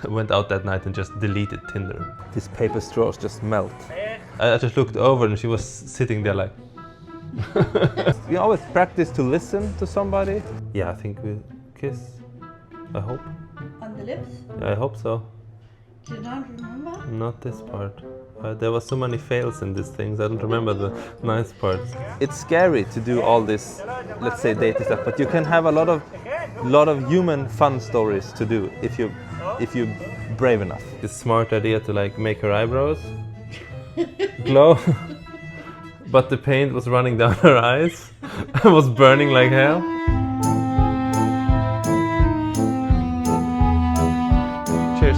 went out that night and just deleted Tinder. These paper straws just melt. I just looked over and she was sitting there like... You always practice to listen to somebody? Yeah, I think we kiss. I hope. On the lips? I hope so. You don't remember? Not this part. There were so many fails in these things. I don't remember the nice parts. It's scary to do all this, let's say, dating stuff, but you can have a lot of human fun stories to do if you're brave enough. It's a smart idea to like make her eyebrows glow, but the paint was running down her eyes. I was burning like hell. Cheers.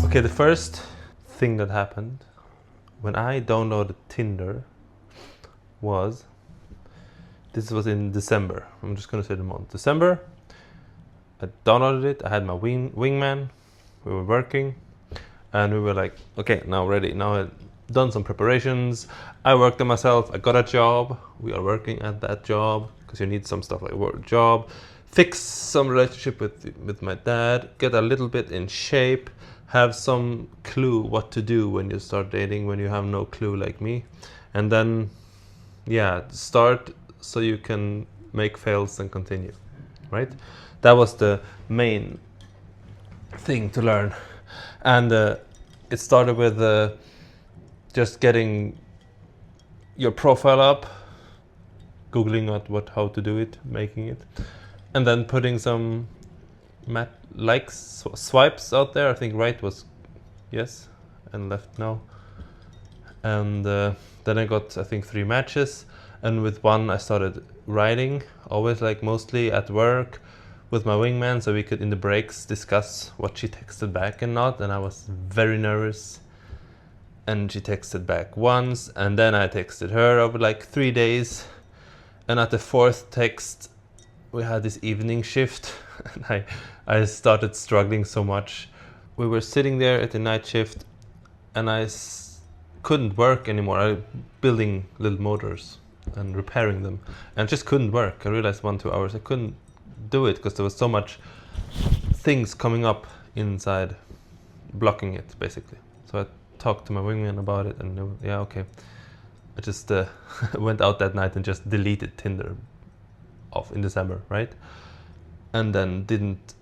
Okay, the first thing that happened when I downloaded Tinder was, this was in December. I'm just gonna say the month. December. I downloaded it. I had my wingman. We were working, and we were like, okay, now ready. Now I've done some preparations. I worked on myself. I got a job. We are working at that job because you need some stuff like work, job, fix some relationship with my dad, get a little bit in shape, have some clue what to do when you start dating, when you have no clue like me, and then, yeah, start so you can make fails and continue, right? That was the main thing to learn. And it started with just getting your profile up, googling how to do it, making it, and then putting some swipes out there. I think right was yes and left no. And then I got, I think, 3 matches, and with one I started writing, always like mostly at work with my wingman, so we could in the breaks discuss what she texted back and not. And I was very nervous, and she texted back once, and then I texted her over like 3 days, and at the 4th text we had this evening shift and I started struggling so much. We were sitting there at the night shift, and I couldn't work anymore. I was building little motors and repairing them, and just couldn't work. I realized 1-2 hours I couldn't do it because there was so much things coming up inside, blocking it basically. So I talked to my wingman about it, and yeah, okay. I just went out that night and just deleted Tinder off in December, right? And then didn't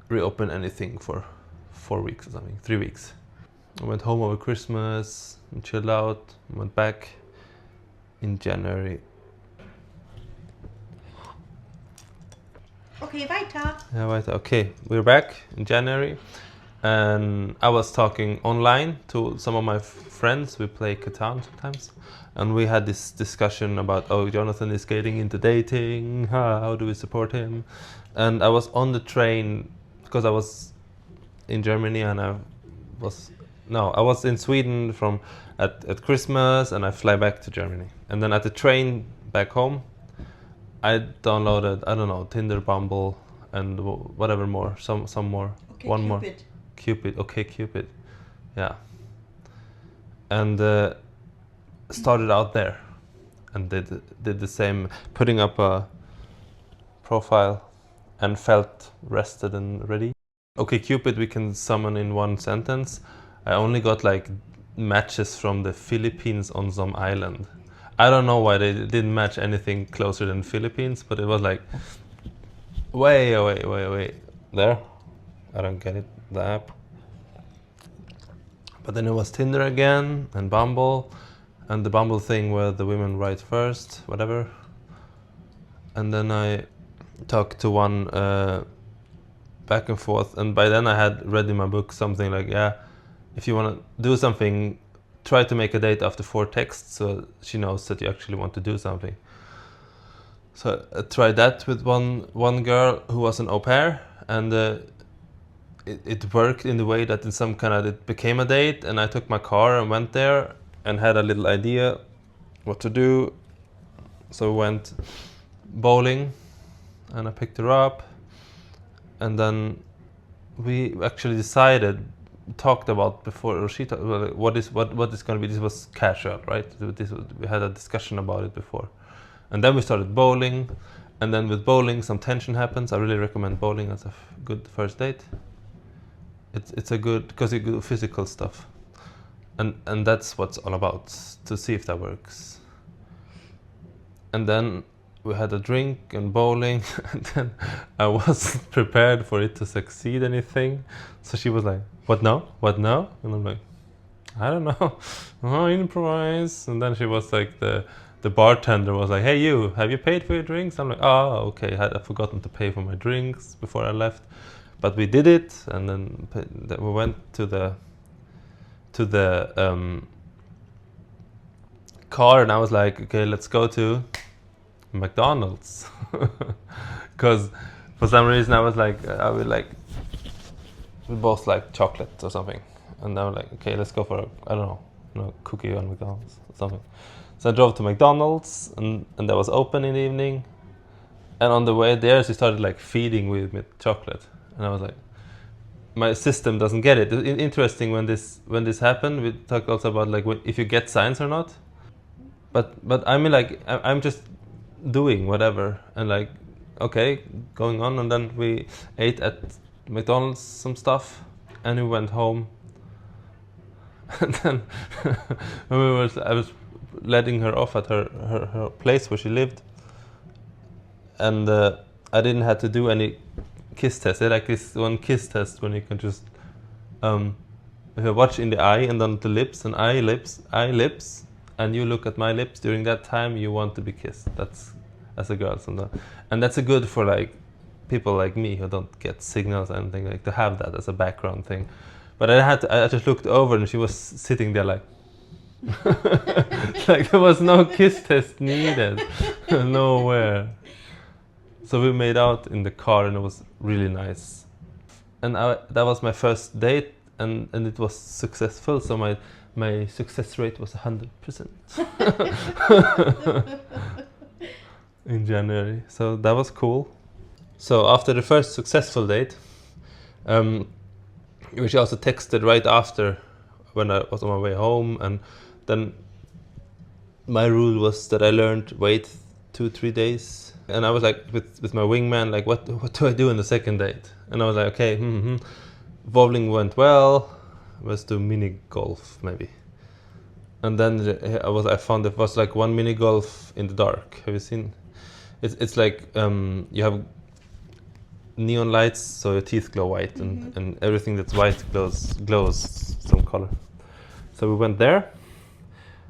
reopen anything for 4 weeks or something, 3 weeks. I went home over Christmas and chilled out, went back in January. Okay, weiter. Yeah, weiter. Okay, we're back in January, and I was talking online to some of my friends. We play Catan sometimes, and we had this discussion about, oh, Jonathan is getting into dating, how do we support him? And I was on the train because I was in Germany, and I was in Sweden at Christmas, and I fly back to Germany. And then at the train back home, I downloaded, I don't know, Tinder, Bumble, and whatever more, some more, Okay, one Cupid. more. Cupid, okay, Cupid, yeah. And started out there, and did the same, putting up a profile, and felt rested and ready. Okay, Cupid, we can summon in one sentence. I only got like matches from the Philippines on some island. I don't know why they didn't match anything closer than Philippines, but it was like way away there. I don't get it, the app. But then it was Tinder again, and Bumble, and the Bumble thing where the women write first, whatever. And then I talked to one back and forth, and by then I had read in my book something like, yeah, if you want to do something, try to make a date after 4 texts so she knows that you actually want to do something. So I tried that with one girl who was an au pair, and it worked in the way that in some kind of, it became a date, and I took my car and went there and had a little idea what to do. So we went bowling, and I picked her up, and then we actually talked about before, or she talked about what is going to be. This was casual, right? We had a discussion about it before, and then we started bowling, And then with bowling, some tension happens. I really recommend bowling as a good first date. It's a good, because you do physical stuff, and that's what's all about, to see if that works. And then we had a drink and bowling, and then I wasn't prepared for it to succeed anything. So she was like, "What now? What now?" And I'm like, "I don't know. Oh, improvise." And then she was like, the bartender was like, "Hey, you, have you paid for your drinks?" I'm like, "Oh, okay. I'd forgotten to pay for my drinks before I left." But we did it, and then we went to the car, and I was like, "Okay, let's go to McDonald's," because for some reason I was like, we both like chocolate or something, and I was like, "Okay, let's go for I don't know, cookie on McDonald's or something." So I drove to McDonald's, and that was open in the evening, and on the way there she started like feeding me with chocolate, and I was like, my system doesn't get it. Interesting, when this happened, we talked also about like if you get signs or not. But I mean, like I'm just doing whatever, and like, okay, going on, and then we ate at McDonald's some stuff, and we went home. And then I was letting her off at her place where she lived, and I didn't have to do any kiss test. They like this one kiss test when you can just if you watch in the eye and then the lips, and eye lips, and you look at my lips during that time, you want to be kissed. That's as a girl, and that's a good for like people like me who don't get signals or anything, like to have that as a background thing. But I just looked over, and she was sitting there like like there was no kiss test needed. Nowhere. So we made out in the car, and it was really nice. And that was my first date, and it was successful. So my success rate was 100% in January. So that was cool. So after the first successful date, which I also texted right after when I was on my way home, and then my rule was that I learned wait 2-3 days, and I was like with my wingman, like what do I do in the second date? And I was like, okay, bowling went well, let's do mini golf maybe. And then I found there was like one mini golf in the dark. Have you seen? It's like you have neon lights, so your teeth glow white, and everything that's white glows some color. So we went there.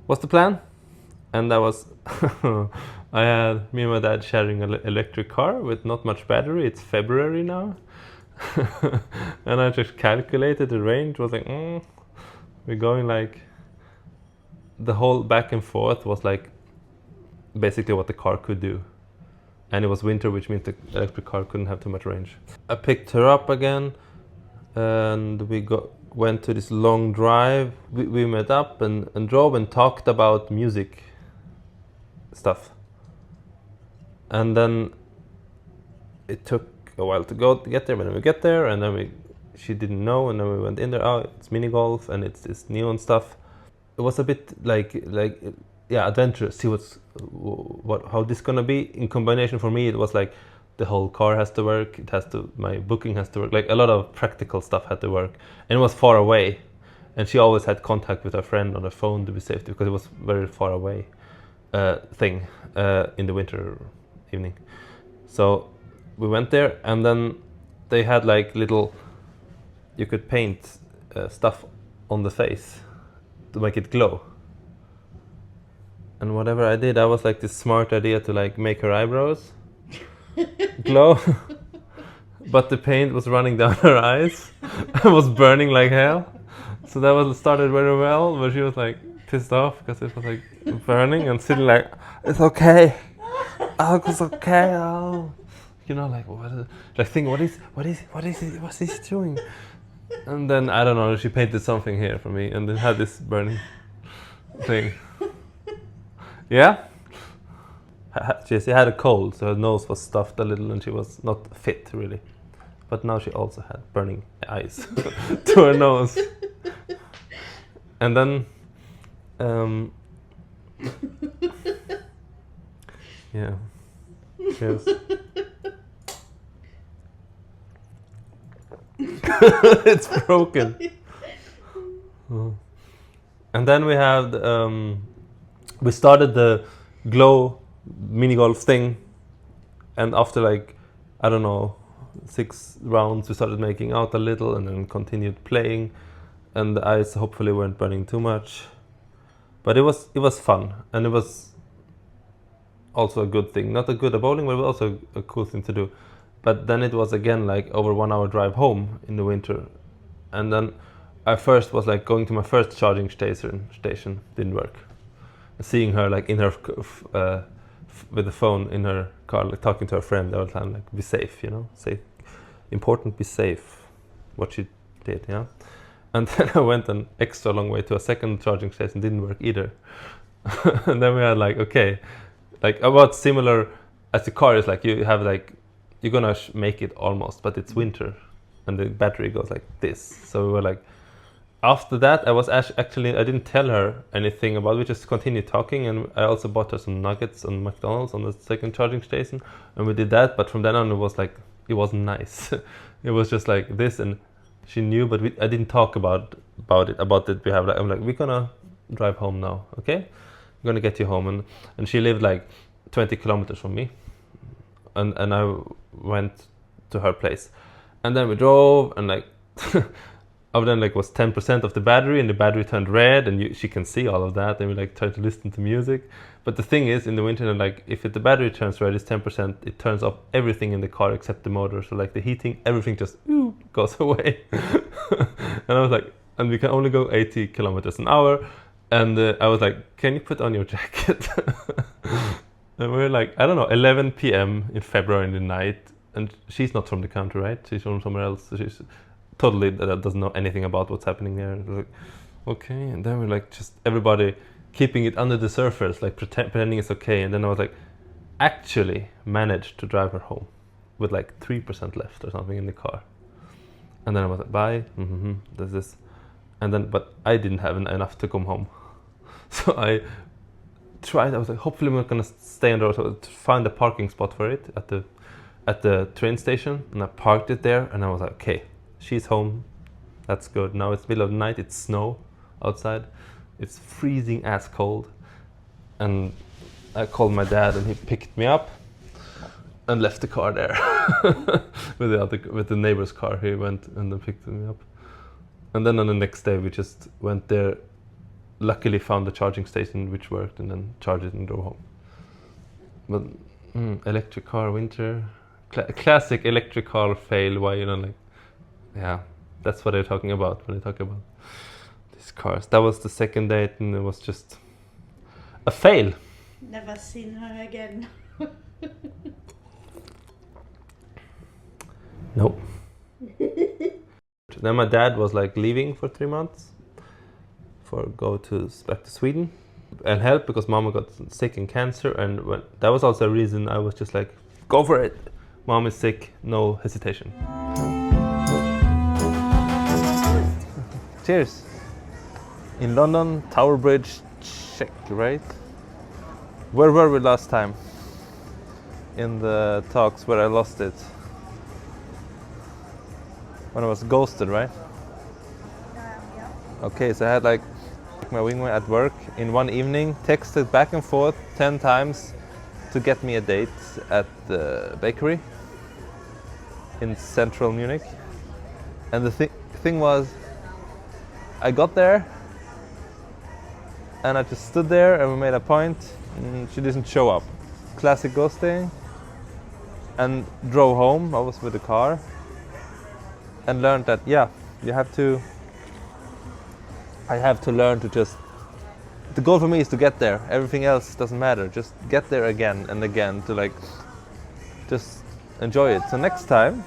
What's the plan? And that was I had me and my dad sharing an electric car with not much battery. It's February now. And I just calculated the range. Was like, we're going like, the whole back and forth was like basically what the car could do. And it was winter, which means the electric car couldn't have too much range. I picked her up again, and we went to this long drive. We met up and drove and talked about music stuff. And then it took a while to get there, but then we get there, and then she didn't know, and then we went in there. Oh, it's mini golf, and it's this neon stuff. It was a bit like adventurous. See how this gonna be in combination. For me, it was like the whole car has to work. My booking has to work. Like a lot of practical stuff had to work, and it was far away. And she always had contact with her friend on the phone to be safe, because it was very far away thing in the winter evening. So we went there, and then they had like little, you could paint stuff on the face to make it glow. And whatever I did, I was like this smart idea to like make her eyebrows glow. But the paint was running down her eyes. I was burning like hell. So that started very well, but she was like pissed off because it was like burning, and sitting like, it's okay. Oh, it's okay. Oh. You know, like what's he doing? And then I don't know, she painted something here for me, and then had this burning thing. Yeah? She had a cold, so her nose was stuffed a little, and she was not fit really. But now she also had burning eyes to her nose. And then, yeah. Yes. It's broken. And then we have we started the glow mini golf thing, and after like I don't know 6 rounds we started making out a little and then continued playing, and the eyes hopefully weren't burning too much, but it was fun, and it was also a good thing, not a good at bowling, but it was also a cool thing to do. But then it was again like over 1 hour drive home in the winter, and then I first was like going to my first charging station didn't work. Seeing her like in her with the phone in her car, like talking to her friend all the time, like be safe, you know, safe, important, be safe. What she did, yeah. And then I went an extra long way to a second charging station, didn't work either. And then we had like okay, like about similar as the car is like you have like you're gonna make it almost, but it's winter, and the battery goes like this. So we were like. After that, I was actually I didn't tell her anything about it. We just continued talking, and I also bought her some nuggets on McDonald's on the second charging station, and we did that. But from then on, it was like it wasn't nice. It was just like this, and she knew, but I didn't talk about it. We have like I'm like we're gonna drive home now, okay? I'm gonna get you home, and she lived like 20 kilometers from me, and I went to her place, and then we drove, and like. Of then like was 10% of the battery, and the battery turned red, and she can see all of that, and we like try to listen to music. But the thing is, in the winter, like if the battery turns red, it's 10%, it turns off everything in the car except the motor. So like the heating, everything just goes away. And I was like, and we can only go 80 kilometers an hour. And I was like, can you put on your jacket? And we were like, I don't know, 11 p.m. in February in the night, and she's not from the country, right? She's from somewhere else. So she's totally doesn't know anything about what's happening there. Like, okay, and then we're like just everybody keeping it under the surface, like pretending it's okay. And then I was like, actually managed to drive her home with like 3% left or something in the car. And then I was like, bye, there's this. And then, but I didn't have enough to come home. So I tried, I was like, hopefully we're gonna stay on the road, so to find a parking spot for it at the train station. And I parked it there, and I was like, okay, she's home, that's good. Now it's middle of the night, it's snow outside, it's freezing ass cold, and I called my dad, and he picked me up and left the car there with the neighbor's car. He went and then picked me up, and then on the next day we just went there, luckily found the charging station which worked, and then charged it and drove home. But electric car winter, classic electric car fail. Why, you know, like, yeah, that's what they're talking about when they talk about these cars. That was the second date, and it was just a fail. Never seen her again. Nope. Then my dad was like leaving for 3 months back to Sweden and help, because mama got sick and cancer, and that was also a reason I was just like, go for it. Mom is sick, no hesitation. Cheers. In London, Tower Bridge, check, right? Where were we last time? In the talks where I lost it. When I was ghosted, right? Yeah. Okay, so I had like my wingman at work in one evening, texted back and forth 10 times to get me a date at the bakery in central Munich. And the thing was, I got there and I just stood there, and we made a point, and she didn't show up. Classic ghosting. And drove home. I was with the car and learned that, yeah, I have to learn to just, the goal for me is to get there. Everything else doesn't matter. Just get there again and again to like just enjoy it. So next time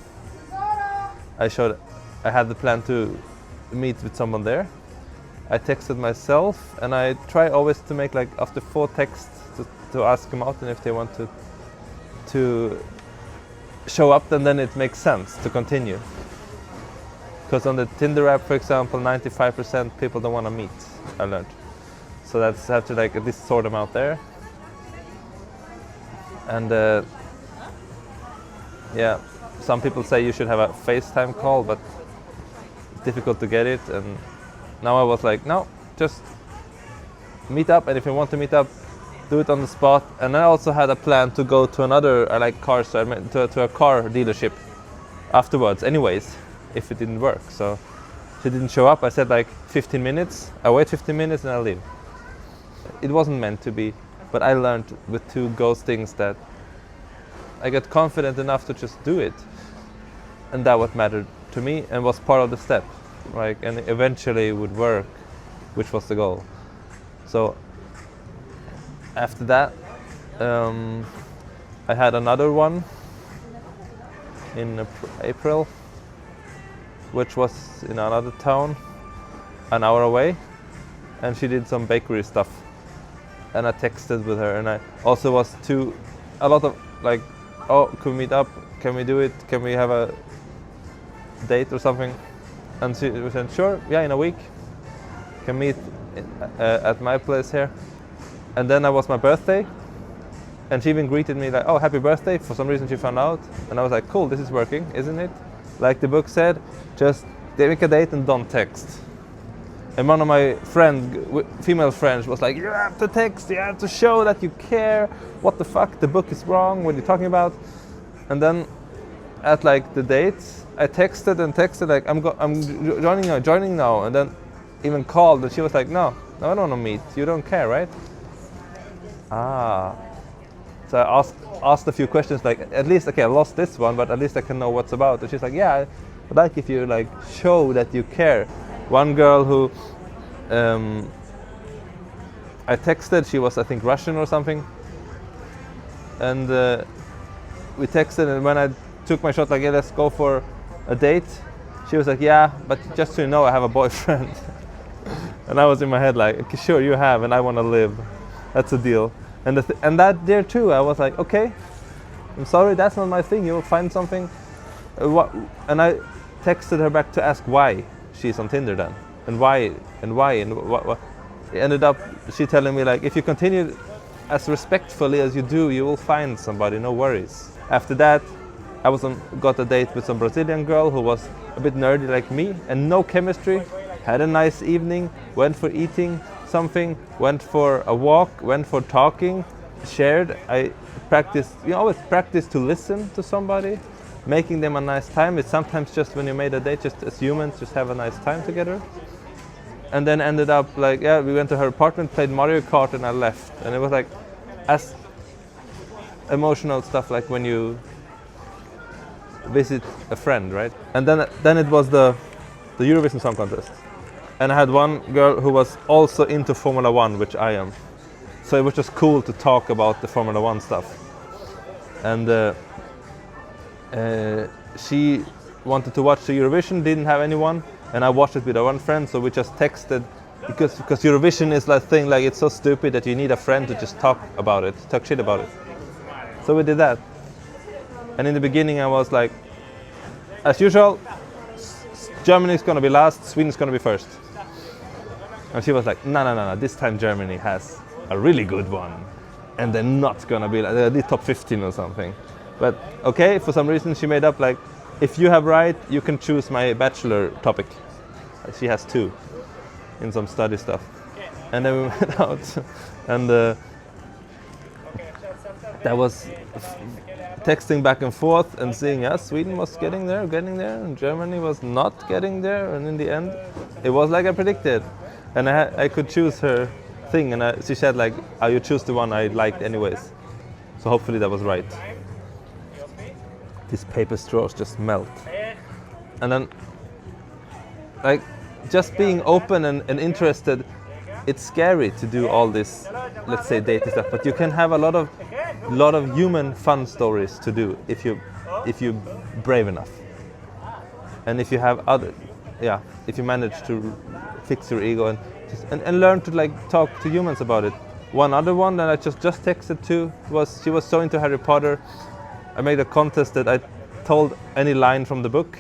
I had the plan to meet with someone there. I texted myself, and I try always to make like after 4 texts to ask them out, and if they want to show up, then it makes sense to continue. Because on the Tinder app, for example, 95% people don't want to meet, I learned. So that's, I have to like at least sort them out there. And yeah, some people say you should have a FaceTime call, but it's difficult to get it. And now I was like, no, just meet up, and if you want to meet up, do it on the spot. And I also had a plan to go to another, I like cars, so I went to a car dealership afterwards anyways, if it didn't work. So she didn't show up. I said like 15 minutes, I wait 15 minutes and I leave. It wasn't meant to be, but I learned with 2 ghostings that I got confident enough to just do it. And that what mattered to me and was part of the step, right? And eventually it would work, which was the goal. So after that, I had another one in April, which was in another town, an hour away, and she did some bakery stuff. And I texted with her, and I also was a lot of like, oh, can we meet up? Can we do it? Can we have a date or something? And she said, sure, yeah, in a week. Can meet at my place here. And then it was my birthday, and she even greeted me like, oh, happy birthday. For some reason she found out, and I was like, cool, this is working, isn't it? Like the book said, just make a date and don't text. And one of my female friends was like, you have to text, you have to show that you care. What the fuck, the book is wrong, what are you talking about? And then at like the dates, I texted like, I'm joining now, and then even called, and she was like, no, I don't want to meet, you don't care, right? So I asked a few questions, like, at least, okay, I lost this one, but at least I can know what's about. And she's like, yeah, I'd like if you like show that you care. One girl who I texted, she was I think Russian or something, and we texted, and when I took my shot like, yeah, let's go for a date, she was like, yeah, but just so you know, I have a boyfriend. And I was in my head like, okay, sure, you have, and I want to live. That's a deal. And that there too, I was like, okay, I'm sorry, that's not my thing. You'll find something. And I texted her back to ask why she's on Tinder then, and why, and what. It ended up she telling me like, if you continue as respectfully as you do, you will find somebody. No worries. After that, I got a date with some Brazilian girl who was a bit nerdy like me, and no chemistry. Had a nice evening. Went for eating something. Went for a walk. Went for talking. Shared. I practiced. You always practice to listen to somebody, making them a nice time. It's sometimes just when you made a date, just as humans, just have a nice time together. And then ended up like, yeah, we went to her apartment, played Mario Kart, and I left. And it was like, as emotional stuff like when you visit a friend, right? And then it was the Eurovision Song Contest. And I had one girl who was also into Formula 1, which I am. So it was just cool to talk about the Formula 1 stuff. And she wanted to watch the Eurovision, didn't have anyone, and I watched it with one friend, so we just texted, because Eurovision is that thing, like, it's so stupid that you need a friend to just talk shit about it. So we did that. And in the beginning I was like, as usual, Germany's gonna be last, Sweden's gonna be first. And she was like, no, this time Germany has a really good one, and they're not gonna be like, they're top 15 or something. But okay, for some reason she made up like, if you have right, you can choose my bachelor topic. She has 2 in some study stuff. And then we went out, and that was texting back and forth and seeing, yeah, Sweden was getting there, and Germany was not getting there, and in the end, it was like I predicted. And I could choose her thing, and she said like, oh, you choose the one I liked anyways. So hopefully that was right. These paper straws just melt. And then, like, just being open and interested, it's scary to do all this, let's say, dating stuff, but you can have a lot of human fun stories to do if you're brave enough. And if you have if you manage to fix your ego and learn to like talk to humans about it. One other one that I just texted to was, she was so into Harry Potter. I made a contest that I told any line from the book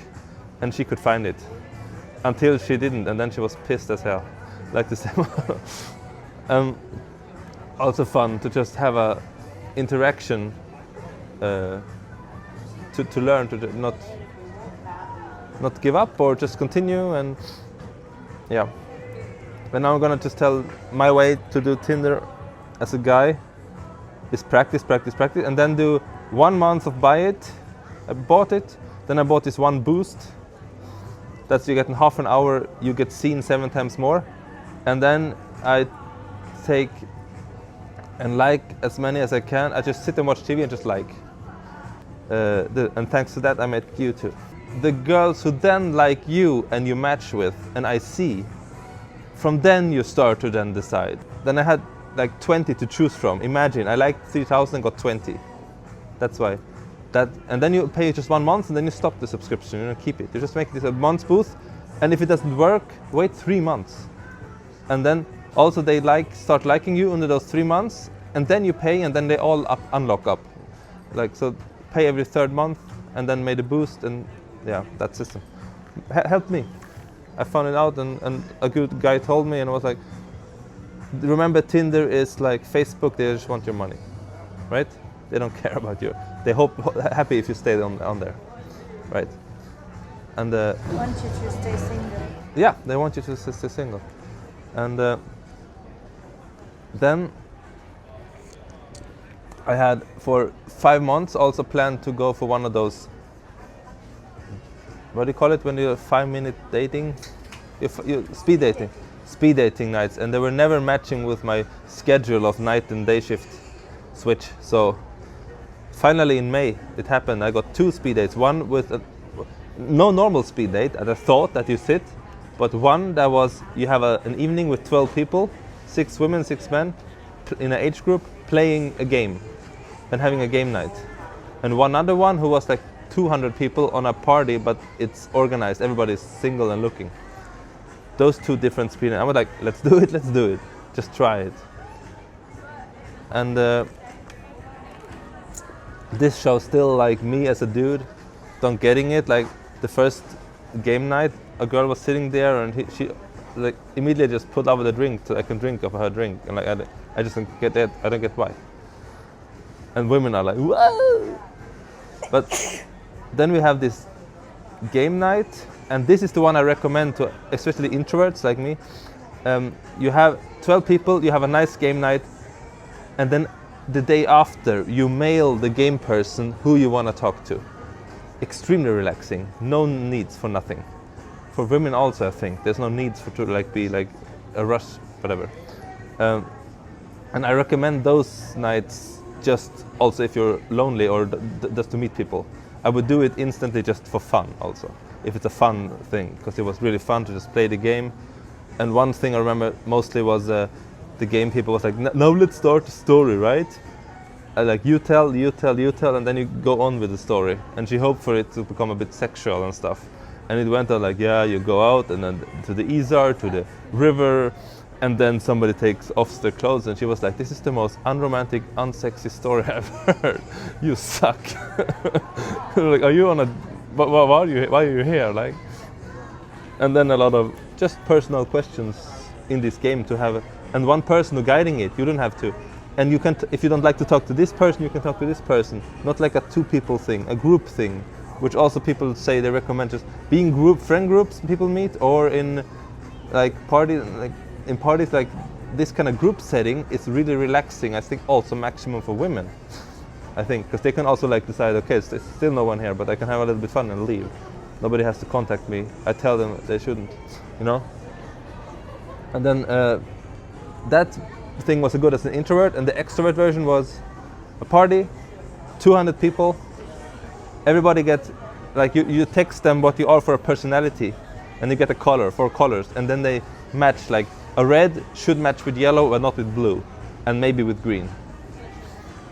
and she could find it, until she didn't, and then she was pissed as hell, like the same. Also fun to just have a interaction to learn to not give up or just continue. And yeah. And now I'm gonna just tell my way to do Tinder as a guy is practice, and then do 1 month of buy it. I bought it, then I bought this one boost. That's you get in half an hour, you get seen 7 times more. And then I take and like as many as I can. I just sit and watch TV and just like. And thanks to that I met you too. The girls who then like you and you match with and I see, from then you start to then decide. Then I had like 20 to choose from. Imagine, I liked 3,000 and got 20. That's why. And then you pay just 1 month and then you stop the subscription, you don't keep it. You just make this a month's boost, and if it doesn't work, wait 3 months. And then also they start liking you under those 3 months, and then you pay, and then they all unlock up. Like, so pay every 3rd month and then made a boost, and yeah, that system helped me. I found it out, and a good guy told me, and I was like, remember, Tinder is like Facebook, they just want your money, right? They don't care about you. They happy if you stay on there, right? And Want you to stay single. yeah, they want you to stay single. And then I had for 5 months also planned to go for one of those, what do you call it when you're 5-minute dating? Speed dating nights, and they were never matching with my schedule of night and day shift switch. So finally in May it happened. I got 2 speed dates, one with no normal speed date as I thought that you sit, but one that was you have an evening with 12 people, 6 women, 6 men in an age group playing a game and having a game night, and one other one who was like 200 people on a party, but it's organized, everybody's single and looking. Those 2 different speed. I was like, let's do it, just try it. And this show still like me as a dude, don't getting it. Like the first game night, a girl was sitting there and she like immediately just put over the drink so I can drink of her drink, and like I just don't get that. I don't get why. And women are like, whoa! But then we have this game night, and this is the one I recommend to especially introverts like me. You have 12 people, you have a nice game night, and then the day after you mail the game person who you want to talk to. Extremely relaxing, no needs for nothing. For women also, I think there's no needs to like be like a rush, whatever. And I recommend those nights just also if you're lonely or just to meet people. I would do it instantly just for fun also, if it's a fun thing, because it was really fun to just play the game. And one thing I remember mostly was the game people was like, now let's start the story, right? Like you tell, and then you go on with the story. And she hoped for it to become a bit sexual and stuff. And it went on like, yeah, you go out and then to the Izar, to the river, and then somebody takes off their clothes, and she was like, this is the most unromantic, unsexy story I've heard. You suck. Like, are you on a, why are you here? Like, and then a lot of just personal questions in this game to have, and one person who guiding it, you don't have to. And you can, if you don't like to talk to this person, you can talk to this person. Not like a 2 people thing, a group thing, which also people say they recommend just being friend groups people meet, or in like parties, like in parties like this kind of group setting is really relaxing. I think also maximum for women. I think because they can also like decide, okay, there's still no one here, but I can have a little bit fun and leave. Nobody has to contact me. I tell them they shouldn't, you know. And then that thing was as good as an introvert, and the extrovert version was a party, 200 people. Everybody gets, like you text them what you are for a personality, and you get a color, 4 colors, and then they match. Like a red should match with yellow, but not with blue, and maybe with green.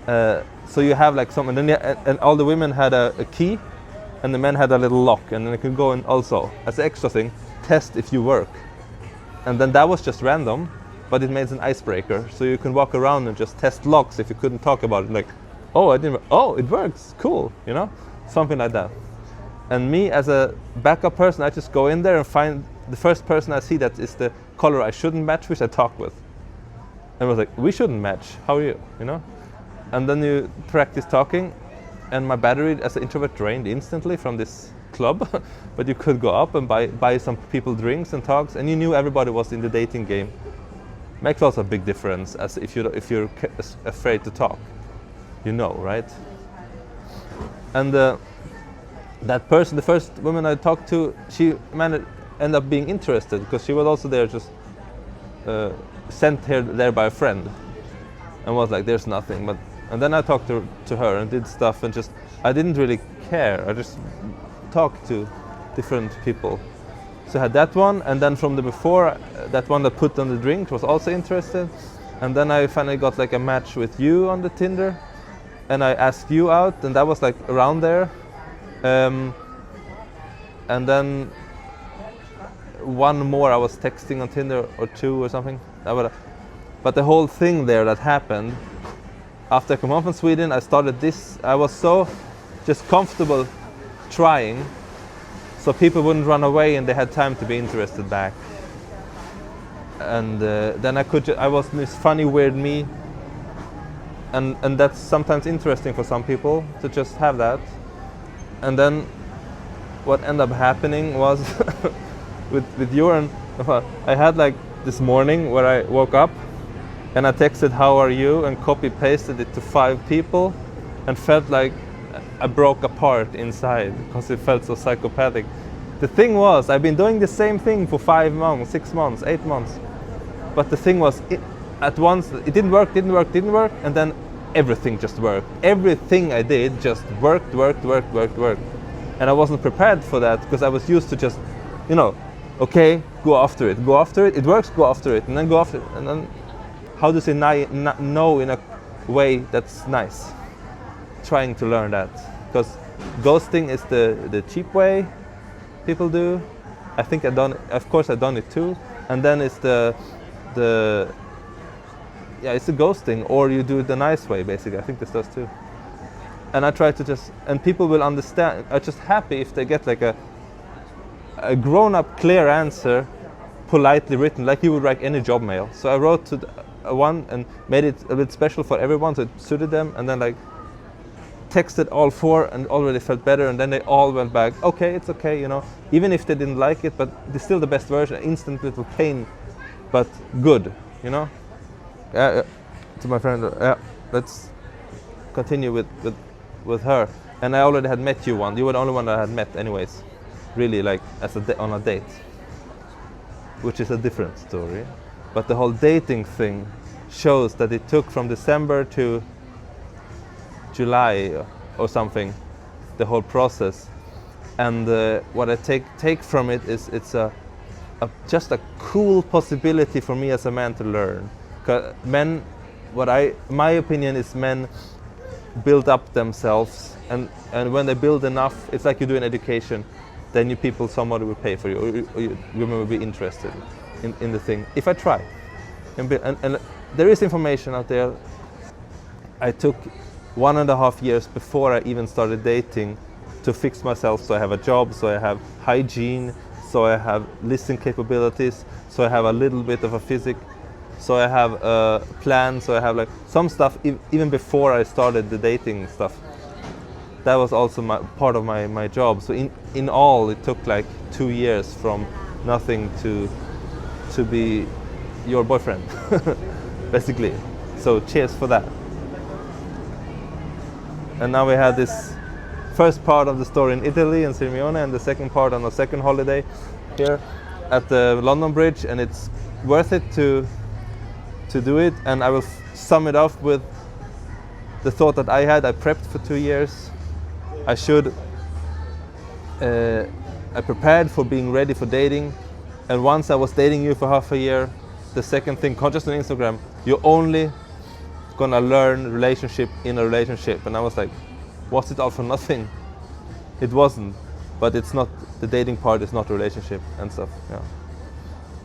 So you have like some, and then and all the women had a key, and the men had a little lock, and then they could go and also, as an extra thing, test if you work. And then that was just random, but it made an icebreaker, so you can walk around and just test locks if you couldn't talk about it. Like, oh, it works, cool, you know, something like that. And me as a backup person, I just go in there and find the first person I see that is the color I shouldn't match, which I talk with. And I was like, we shouldn't match. How are you? You know? And then you practice talking, and my battery as an introvert drained instantly from this club. But you could go up and buy some people drinks and talks, and you knew everybody was in the dating game. Makes also a big difference as if you're afraid to talk, you know, right? And that person, the first woman I talked to, she ended up being interested because she was also there, just sent there by a friend, and was like, "There's nothing." And then I talked to her and did stuff, and just I didn't really care. I just talked to different people. So I had that one, and then from the before, that one that put on the drink was also interested. And then I finally got like a match with you on the Tinder, and I asked you out, and that was like around there. And then one more I was texting on Tinder, or two or something. But the whole thing there that happened, after I came home from Sweden, I started this. I was so just comfortable trying, so people wouldn't run away and they had time to be interested back. And then I was this funny, weird me. And that's sometimes interesting for some people to just have that. And then what ended up happening was with Joran, I had like this morning where I woke up and I texted "How are you?" and copy pasted it to 5 people, and felt like I broke apart inside because it felt so psychopathic. The thing was, I've been doing the same thing for 5 months, 6 months, 8 months. But the thing was, at once it didn't work, and then everything just worked. Everything I did just worked. And I wasn't prepared for that because I was used to just, okay, go after it. It works, go after it, and then go after it. And then, how to say no in a way that's nice? Trying to learn that, because ghosting is the cheap way people do. I think I've done it too. And then it's it's the ghosting, or you do it the nice way, basically. I think this does too. And I try to and people will understand. I'm just happy if they get like a grown-up, clear answer, politely written, like you would write any job mail. So I wrote to one and made it a bit special for everyone, so it suited them, and then like texted all 4 and already felt better, and then they all went back, okay, it's okay, even if they didn't like it, but it's still the best version, instant little pain, but good, to my friend, let's continue with her. And I already had met you one. You were the only one that I had met anyways, really, like on a date, which is a different story. But the whole dating thing shows that it took from December to July or something, the whole process. And what I take from it is it's just a cool possibility for me as a man to learn. 'Cause my opinion is men build up themselves, and when they build enough, it's like you do in education, then somebody will pay for you, or you will be interested in the thing. If I try, and there is information out there. I took 1.5 years before I even started dating to fix myself, so I have a job, so I have hygiene, so I have listening capabilities, so I have a little bit of a physique, so I have a plan, so I have like some stuff even before I started the dating stuff. That was also part of my job. So in all, it took like 2 years from nothing to be your boyfriend, basically. So cheers for that. And now we had this first part of the story in Italy, in Sirmione, and the second part on the second holiday here at the London Bridge, and it's worth it to do it. And I will sum it up with the thought that I had. I prepped for 2 years. I prepared for being ready for dating, and once I was dating you for half a year, the second thing, just on Instagram, you're only gonna learn relationship in a relationship. And I was like, was it all for nothing? It wasn't, but it's not, the dating part is not a relationship and stuff. Yeah.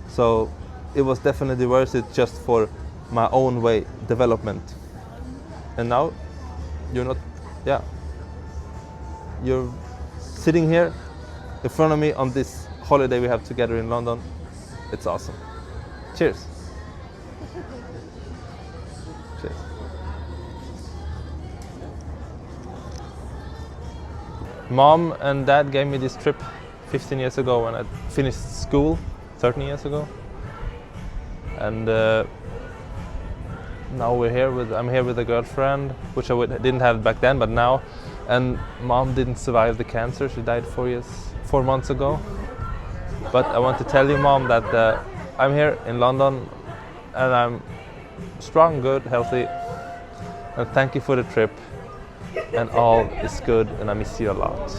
So it was definitely worth it just for my own way development. And now you're sitting here in front of me on this holiday we have together in London. It's awesome. Cheers. Cheers. Mom and dad gave me this trip 15 years ago when I finished school, 13 years ago. And now I'm here with a girlfriend, which I didn't have back then, but now. And mom didn't survive the cancer. She died 4 months ago. But I want to tell you, Mom, that I'm here in London and I'm strong, good, healthy. And thank you for the trip. And all is good, and I miss you a lot.